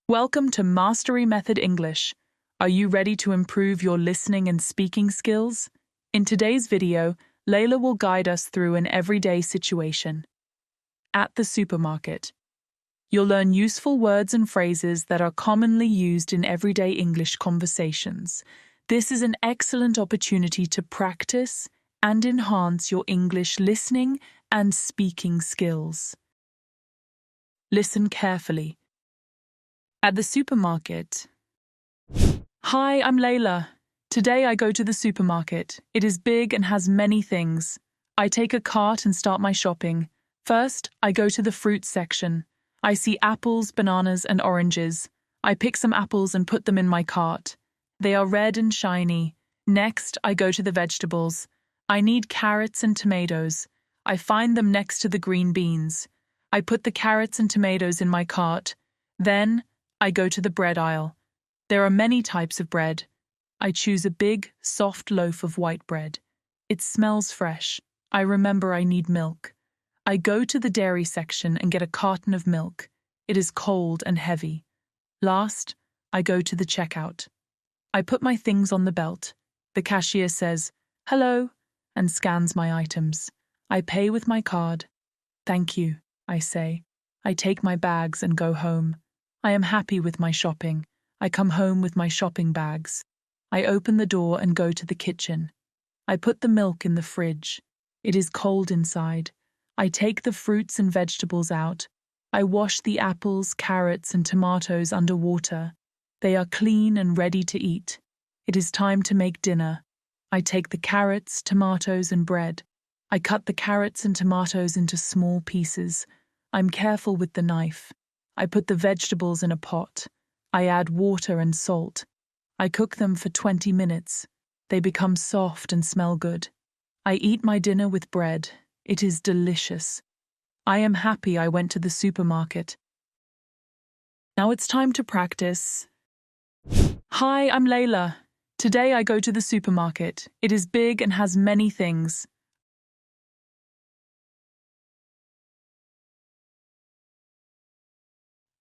Welcome to Mastery Method English. Are you ready to improve your listening and speaking skills? In today's video, Leila will guide us through an everyday situation. At the supermarket. You'll learn useful words and phrases that are commonly used in everyday English conversations. This is an excellent opportunity to practice and enhance your English listening and speaking skills. Listen carefully. At the supermarket. Hi, I'm Laila. Today I go to the supermarket. It is big and has many things. I take a cart and start my shopping. First, I go to the fruit section. I see apples, bananas, and oranges. I pick some apples and put them in my cart. They are red and shiny. Next, I go to the vegetables. I need carrots and tomatoes. I find them next to the green beans. I put the carrots and tomatoes in my cart. Then, I go to the bread aisle. There are many types of bread. I choose a big, soft loaf of white bread. It smells fresh. I remember I need milk. I go to the dairy section and get a carton of milk. It is cold and heavy. Last, I go to the checkout. I put my things on the belt. The cashier says, "Hello," and scans my items. I pay with my card. "Thank you," I say. I take my bags and go home. I am happy with my shopping. I come home with my shopping bags. I open the door and go to the kitchen. I put the milk in the fridge. It is cold inside. I take the fruits and vegetables out. I wash the apples, carrots, and tomatoes under water. They are clean and ready to eat. It is time to make dinner. I take the carrots, tomatoes, and bread. I cut the carrots and tomatoes into small pieces. I'm careful with the knife. I put the vegetables in a pot. I add water and salt. I cook them for 20 minutes. They become soft and smell good. I eat my dinner with bread. It is delicious. I am happy I went to the supermarket. Now it's time to practice. Hi, I'm Leila. Today I go to the supermarket. It is big and has many things.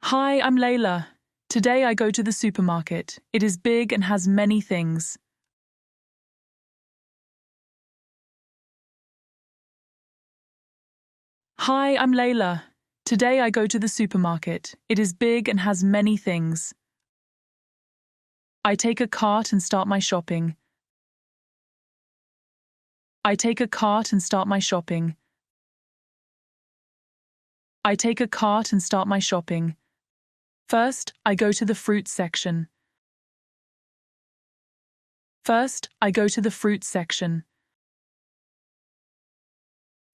Hi, I'm Laila. Today I go to the supermarket. It is big and has many things. Hi, I'm Laila. Today I go to the supermarket. It is big and has many things. I take a cart and start my shopping. I take a cart and start my shopping. I take a cart and start my shopping. First, I go to the fruit section. First, I go to the fruit section.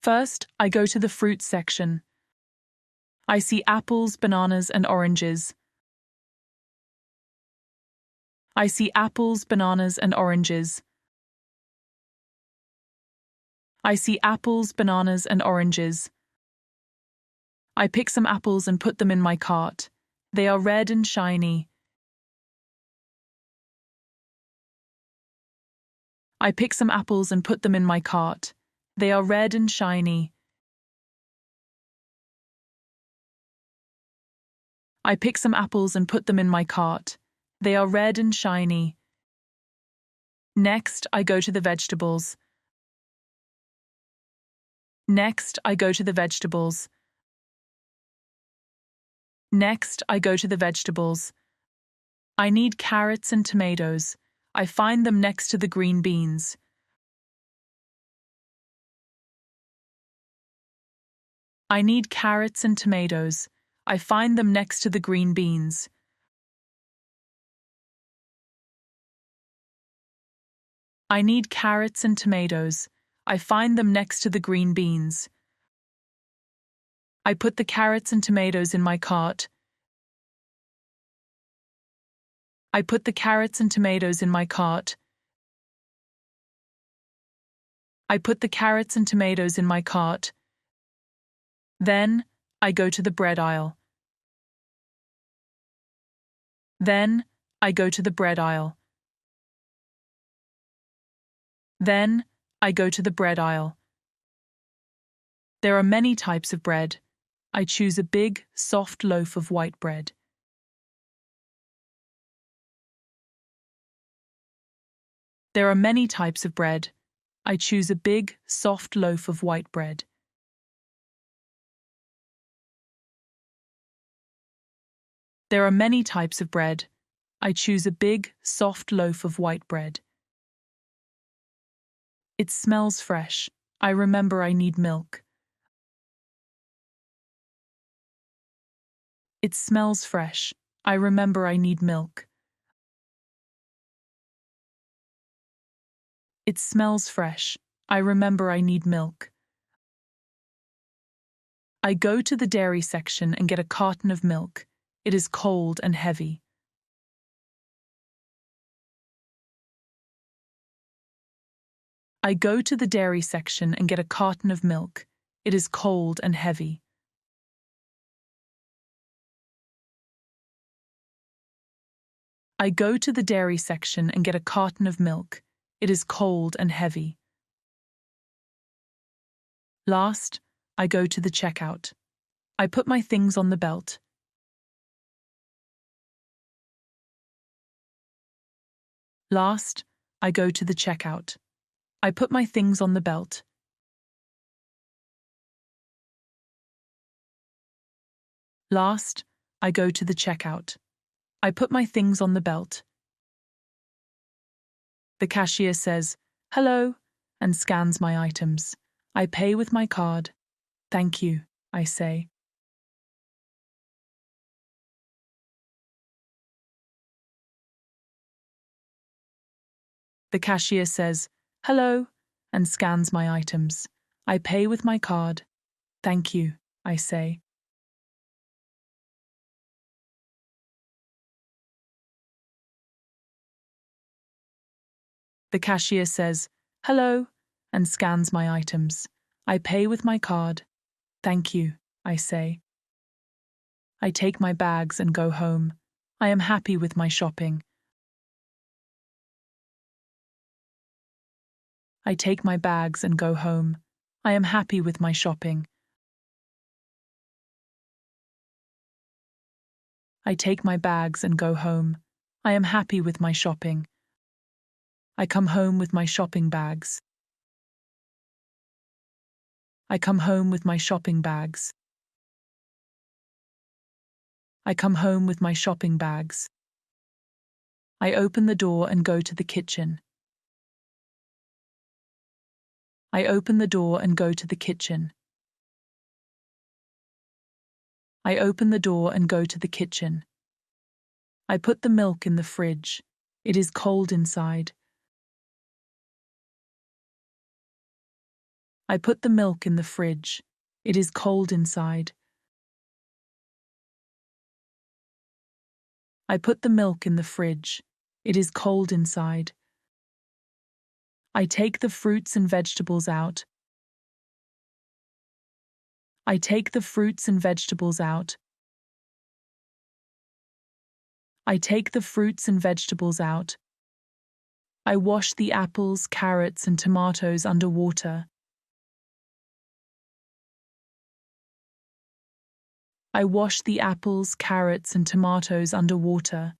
First, I go to the fruit section. I see apples, bananas, and oranges. I see apples, bananas, and oranges. I see apples, bananas, and oranges. I pick some apples and put them in my cart. They are red and shiny. I pick some apples and put them in my cart. They are red and shiny. I pick some apples and put them in my cart. They are red and shiny. Next, I go to the vegetables. Next, I go to the vegetables. Next, I go to the vegetables. I need carrots and tomatoes. I find them next to the green beans. I need carrots and tomatoes. I find them next to the green beans. I need carrots and tomatoes. I find them next to the green beans. I put the carrots and tomatoes in my cart. I put the carrots and tomatoes in my cart. I put the carrots and tomatoes in my cart. Then, I go to the bread aisle. Then, I go to the bread aisle. Then, I go to the bread aisle. There are many types of bread. I choose a big, soft loaf of white bread. There are many types of bread. I choose a big, soft loaf of white bread. There are many types of bread. I choose a big, soft loaf of white bread. It smells fresh. I remember I need milk. It smells fresh. I remember I need milk. It smells fresh. I remember I need milk. I go to the dairy section and get a carton of milk. It is cold and heavy. I go to the dairy section and get a carton of milk. It is cold and heavy. I go to the dairy section and get a carton of milk. It is cold and heavy. Last, I go to the checkout. I put my things on the belt. Last, I go to the checkout. I put my things on the belt. Last, I go to the checkout. I put my things on the belt. The cashier says, "Hello," and scans my items. I pay with my card. "Thank you," I say. The cashier says, "Hello," and scans my items. I pay with my card. "Thank you," I say. The cashier says, "Hello," and scans my items. I pay with my card. "Thank you," I say. I take my bags and go home. I am happy with my shopping. I take my bags and go home. I am happy with my shopping. I take my bags and go home. I am happy with my shopping. I come home with my shopping bags. I come home with my shopping bags. I come home with my shopping bags. I open the door and go to the kitchen. I open the door and go to the kitchen. I open the door and go to the kitchen. I put the milk in the fridge. It is cold inside. I put the milk in the fridge. It is cold inside. I put the milk in the fridge. It is cold inside. I take the fruits and vegetables out. I take the fruits and vegetables out. I take the fruits and vegetables out. I wash the apples, carrots, and tomatoes under water. I wash the apples, carrots, and tomatoes under water.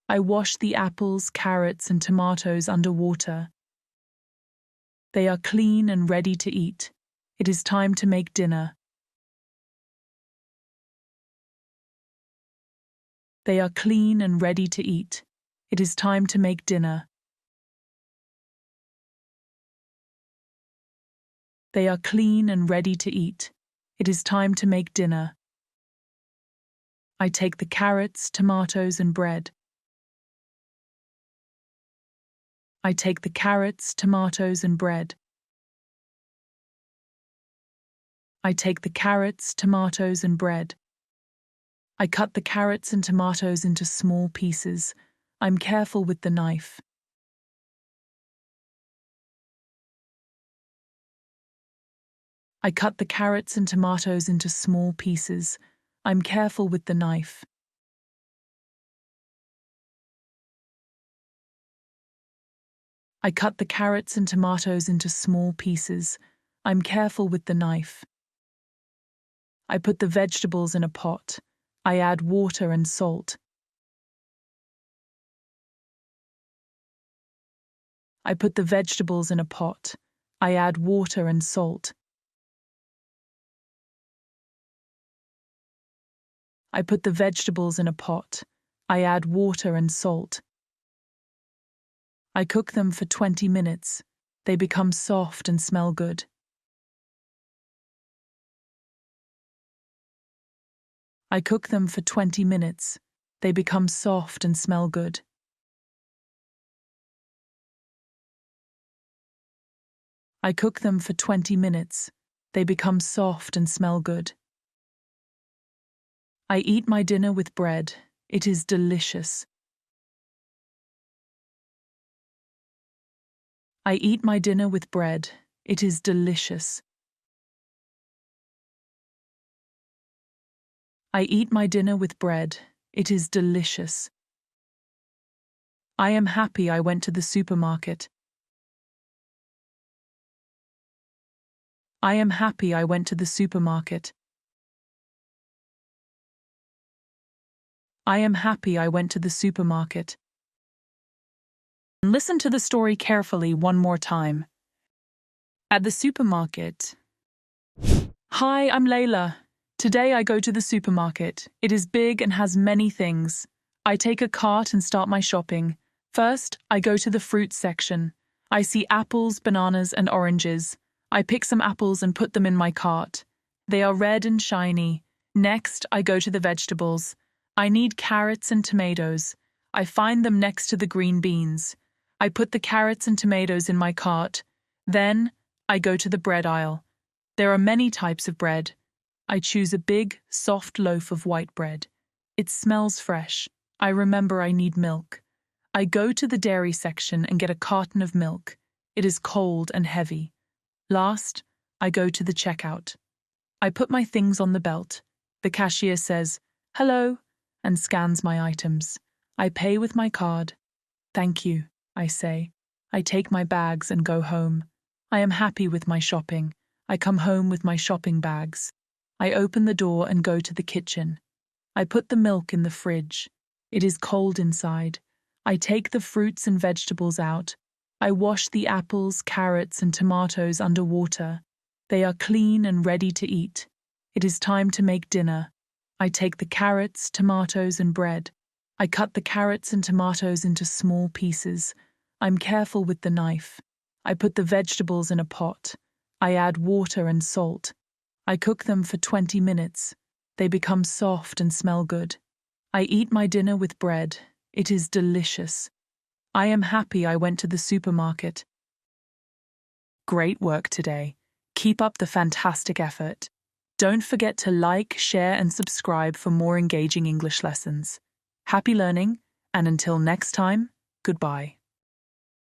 I wash the apples, carrots, and tomatoes under water. They are clean and ready to eat. It is time to make dinner. They are clean and ready to eat. It is time to make dinner. They are clean and ready to eat. It is time to make dinner. I take the carrots, tomatoes, and bread. I take the carrots, tomatoes, and bread. I take the carrots, tomatoes, and bread. I cut the carrots and tomatoes into small pieces. I'm careful with the knife. I cut the carrots and tomatoes into small pieces. I'm careful with the knife. I cut the carrots and tomatoes into small pieces. I'm careful with the knife. I put the vegetables in a pot. I add water and salt. I put the vegetables in a pot. I add water and salt. I put the vegetables in a pot. I add water and salt. I cook them for 20 minutes. They become soft and smell good. I cook them for 20 minutes. They become soft and smell good. I cook them for 20 minutes. They become soft and smell good. I eat my dinner with bread. It is delicious. I eat my dinner with bread. It is delicious. I eat my dinner with bread. It is delicious. I am happy I went to the supermarket. I am happy I went to the supermarket. I am happy I went to the supermarket. Listen to the story carefully one more time. At the supermarket. Hi, I'm Leila. Today I go to the supermarket. It is big and has many things. I take a cart and start my shopping. First, I go to the fruit section. I see apples, bananas, and oranges. I pick some apples and put them in my cart. They are red and shiny. Next, I go to the vegetables. I need carrots and tomatoes. I find them next to the green beans. I put the carrots and tomatoes in my cart. Then, I go to the bread aisle. There are many types of bread. I choose a big, soft loaf of white bread. It smells fresh. I remember I need milk. I go to the dairy section and get a carton of milk. It is cold and heavy. Last, I go to the checkout. I put my things on the belt. The cashier says, "Hello," and scans my items. I pay with my card. "Thank you," I say. I take my bags and go home. I am happy with my shopping. I come home with my shopping bags. I open the door and go to the kitchen. I put the milk in the fridge. It is cold inside. I take the fruits and vegetables out. I wash the apples, carrots, and tomatoes under water. They are clean and ready to eat. It is time to make dinner. I take the carrots, tomatoes, and bread. I cut the carrots and tomatoes into small pieces. I'm careful with the knife. I put the vegetables in a pot. I add water and salt. I cook them for 20 minutes. They become soft and smell good. I eat my dinner with bread. It is delicious. I am happy I went to the supermarket. Great work today. Keep up the fantastic effort. Don't forget to like, share, and subscribe for more engaging English lessons. Happy learning, and until next time, goodbye.